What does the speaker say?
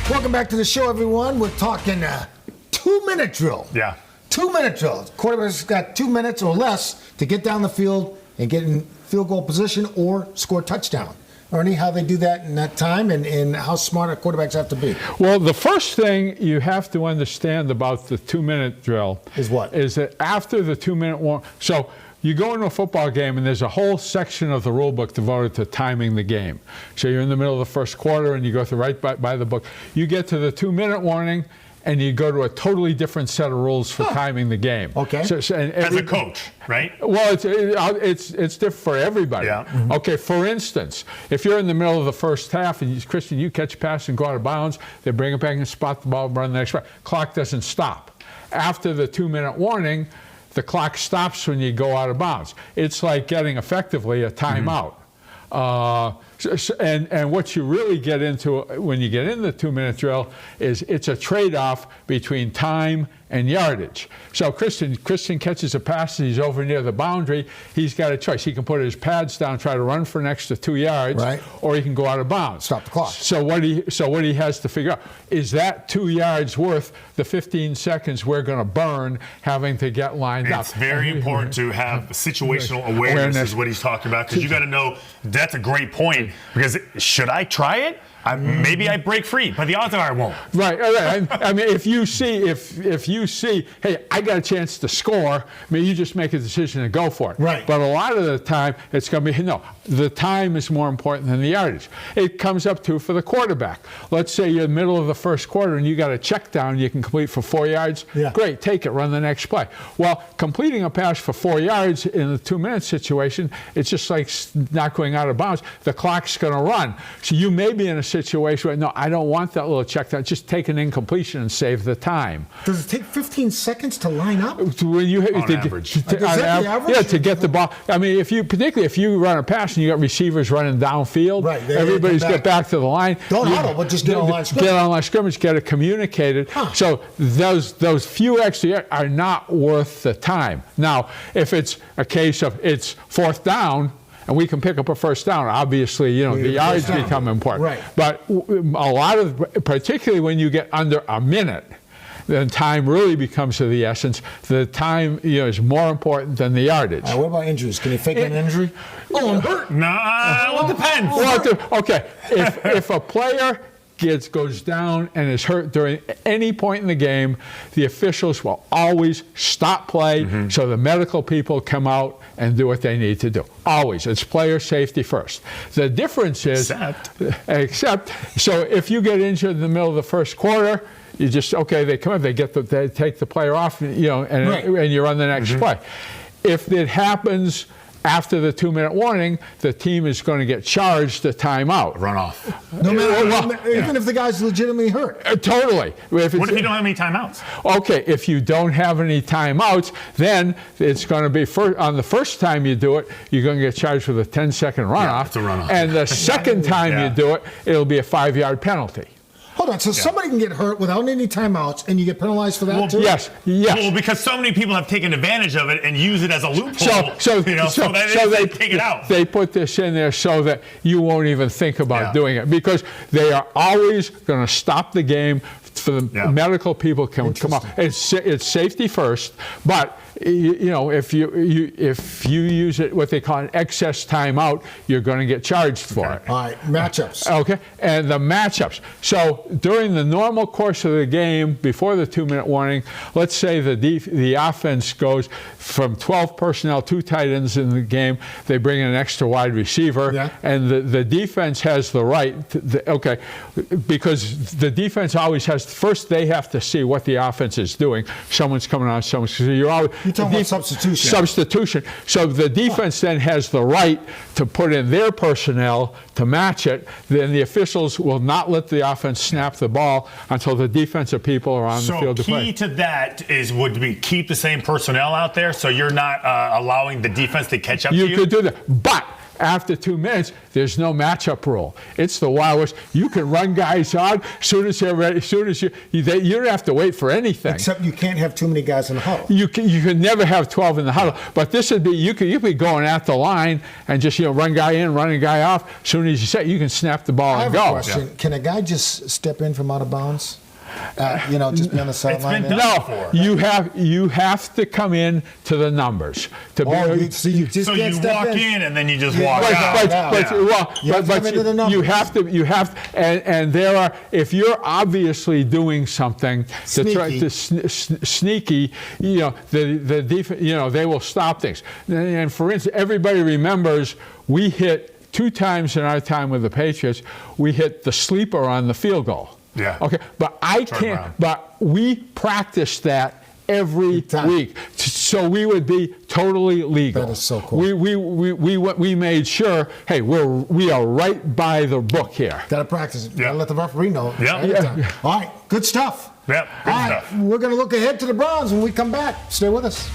Welcome back to the show, everyone. We're talking 2-minute drill. Yeah. 2-minute drill. Quarterback's got 2 minutes or less to get down the field and get in field goal position or score a touchdown. Ernie, how they do that in that time and how smart our quarterbacks have to be. Well, the first thing you have to understand about the 2-minute drill is what? Is that after the 2-minute warning, so you go into a football game and there's a whole section of the rule book devoted to timing the game. So you're in the middle of the first quarter and you go through right by the book. You get to the 2-minute warning and you go to a totally different set of rules for timing the game. Okay. And as a coach, right? Well, it's different for everybody. Yeah. Mm-hmm. Okay, for instance, if you're in the middle of the first half and Christian, you catch a pass and go out of bounds, they bring it back and spot the ball, run the next play. Clock doesn't stop. After the 2-minute warning, the clock stops when you go out of bounds. It's like getting effectively a timeout. And what you really get into when you get in the 2-minute drill is it's a trade-off between time and yardage. So Christian catches a pass, he's over near the boundary, he's got a choice. He can put his pads down, try to run for an extra 2 yards, right, or he can go out of bounds. Stop the clock. So what he has to figure out, is that 2 yards worth the 15 seconds we're going to burn having to get lined up? It's very important to have situational awareness is what he's talking about, because you got to know that's a great point, because should I try it? Maybe I break free, but the odds are I won't. Right. I mean, if you see, hey, I got a chance to score, I mean, you just make a decision to go for it. Right. But a lot of the time, it's going to be, no, the time is more important than the yardage. It comes up to for the quarterback. Let's say you're in the middle of the first quarter and you got a check down you can complete for 4 yards. Yeah. Great, take it, run the next play. Well, completing a pass for 4 yards in a 2-minute situation, it's just like not going out of bounds. The clock's going to run. So you may be in a situation where, no, I don't want that little check down. Just take an incompletion and save the time. Does it take 15 seconds to line up? When you on average. Is that the average? Yeah, to get the ball. I mean, particularly if you run a pass and you got receivers running downfield, right, everybody's get back to the line. Don't huddle, but just get on line scrimmage. Get on line scrimmage, get it communicated. So those few extra are not worth the time. Now, if it's a case of it's fourth down, and we can pick up a first down, obviously, the yards become important. Right. But a lot of, particularly when you get under a minute, then time really becomes of the essence. The time, is more important than the yardage. What about injuries? Can you fake an injury? Oh, I'm hurt. Nah, well, it depends. Well, okay, if a player goes down and is hurt during any point in the game, the officials will always stop play so the medical people come out and do what they need to do. Always. It's player safety first. The difference is, except so if you get injured in the middle of the first quarter, you just, they come up, they take the player off, and you run the next play. If it happens after the 2-minute warning, the team is going to get charged a timeout. Run off. No matter, even if the guy's legitimately hurt. Totally. What if you don't have any timeouts? Okay, if you don't have any timeouts, then it's going to be, on the first time you do it, you're going to get charged with a 10-second runoff. Yeah, it's a runoff. And the second time you do it, it'll be a 5-yard penalty. Hold on, so somebody can get hurt without any timeouts, and you get penalized for that too? Yes. Well, because so many people have taken advantage of it and use it as a loophole. So they take it out. They put this in there so that you won't even think about doing it, because they are always going to stop the game for the medical people can come up. It's safety first, but if you use it, what they call an excess timeout, you're going to get charged for it. All right, matchups. Okay, and the matchups. So during the normal course of the game, before the 2-minute warning, let's say the offense goes from 12 personnel, 2 tight ends in the game. They bring in an extra wide receiver, and the defense has the right. Because the defense always has. First, they have to see what the offense is doing. Someone's coming on. So you're talking about substitution. Substitution. So the defense then has the right to put in their personnel to match it. Then the officials will not let the offense snap the ball until the defensive people are on the field to play. So key to that would be keep the same personnel out there, so you're not allowing the defense to catch up to you. You could do that, but after 2 minutes, there's no matchup rule. It's the Wild West. You can run guys out as soon as they're ready. As soon as you don't have to wait for anything. Except you can't have too many guys in the huddle. You can never have 12 in the huddle. But this would be you could be going at the line and just run guy in, run a guy off. As soon as you say you can snap the ball and go. I have a question. Can a guy just step in from out of bounds? Just be on the sideline. been done. No, you have to come in to the numbers to be. So you just So can't you step walk in and then you just walk out. You have to come into the numbers. And there are, if you're obviously doing something to try to sneaky, the defense, they will stop things. And for instance, everybody remembers we hit 2 times in our time with the Patriots, we hit the sleeper on the field goal. Yeah. Okay, but I can't. Around. But we practiced that every week, so we would be totally legal. That is so cool. We made sure. Hey, we are right by the book here. Got to practice it. Yeah. Got to let the referee know. Yeah. Yeah. All right, good stuff. Yep, good All right, stuff. we're going to look ahead to the Browns when we come back. Stay with us.